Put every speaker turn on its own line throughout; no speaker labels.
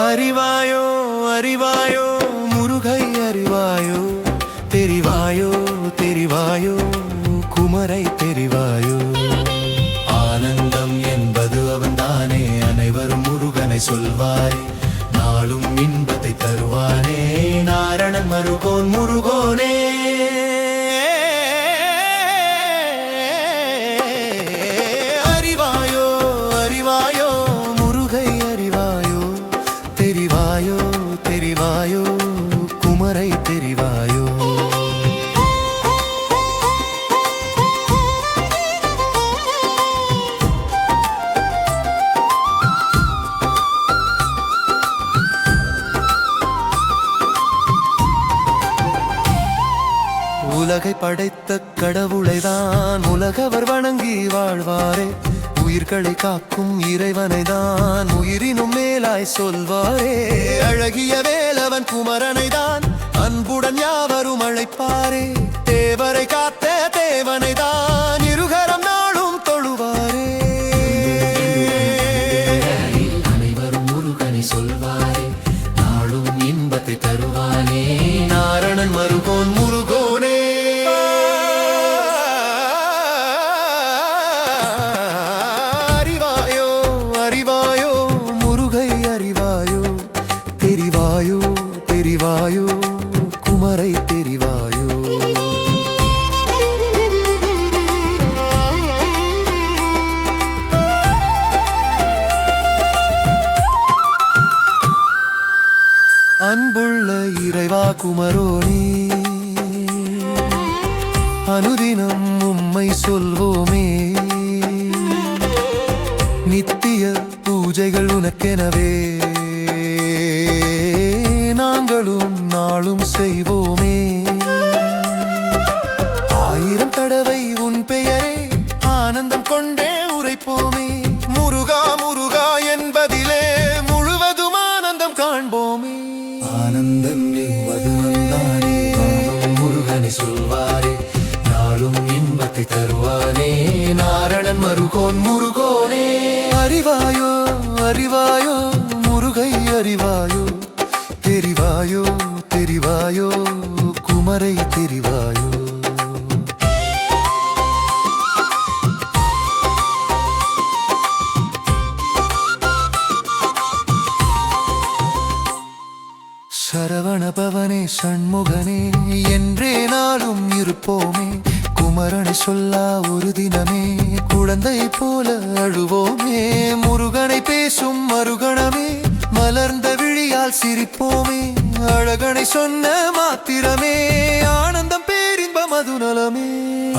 அறிவாயோ அறிவாயோ முருகை அறிவாயோ தெரிவாயோ தெரிவாயோ குமரை தெரிவாயோ ஆனந்தம் என்பது அவன்தானே அனைவரும் முருகனை சொல்வாரே நாளும் இன்பத்தை தருவானே நாரணன் மருகோன் முருகோனே அறிவாயோ அறிவாயோ முருகை அறிவாயோ தெரிவாயோ தெரிவாயோ குமரை தெரிவாயோ உலகை படைத்த கடவுளைதான் உலகவர் வணங்கி வாழ்வாரே உயிர்களை காக்கும் இறைவனை தான் உயிரினும் மேலாய் சொல்வாரே அழகிய வேலவன் குமரனை தான் அன்புடன் யாவரும் அழைப்பாரே தேவரை காத்த தேவனை தான் இருகரம் நாளும் தொழுவாரே அனைவரும் முருகனை சொல்வாரே நாளும் இன்பத்தை தருவானே நாரணன் மருகோன் முருகோனே அறிவாயோ முருகை அறிவாயோ தெரிவாயோ தெரிவாயோ குமரை தெரிவாயோ அன்புள்ள இறைவா குமரோனே அனுதினம் உம்மை சொல்வோமே நித்திய பூஜைகள் உனக்கெனவே நாங்களும் நாளும் செய்வோமே ஆயிரம் தடவை உன் பெயரே ஆனந்தம் கொண்டே உரைப்போமே முருகா முருகா என்பதிலே முழுவதும் ஆனந்தம் காண்போமே ஆனந்தம் என்பதுதானே முருகனை சொல்வாரே நாளும் இன்பத்தை தருவானே நாரணன் மருகோன் முருகோனே அறிவாயோ அறிவாயோ முருகை அறிவாயோ தெரிவாயோ தெரிவாயோ குமரை தெரிவாயோ சரவண பவனே சண்முகனே என்றே நாளும் இருப்போமே குமரனை சொல்லா ஒரு தினமே குழந்தை போல அழுவோமே முருகனை பேசும் மறுகணமே மலர்ந்த விழியால் சிரிப்போமே அழகனை சொன்ன மாத்திரமே ஆனந்தம் பேரின்ப மதுநலமே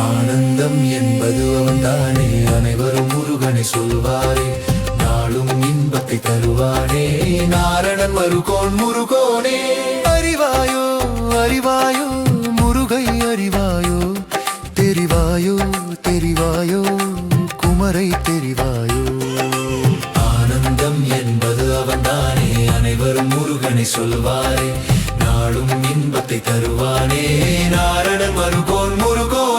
ஆனந்தம் என்பது அவன்தானே அனைவரும் முருகனை சொல்வாரே நாளும் இன்பத்தை தருவானே நாரணன் மருகோன் முருகோனே அறிவாயோ அறிவாயோ முருகை அறிவாயோ தெரிவாயோ தெரிவாயோ குமரை தெரிவாயோ ஆனந்தம் என்பது அவன்தானே அனைவரும் முருகனை சொல்வாரே நாளும் இன்பத்தை தருவானே நாரணன் மருகோன் முருகோன்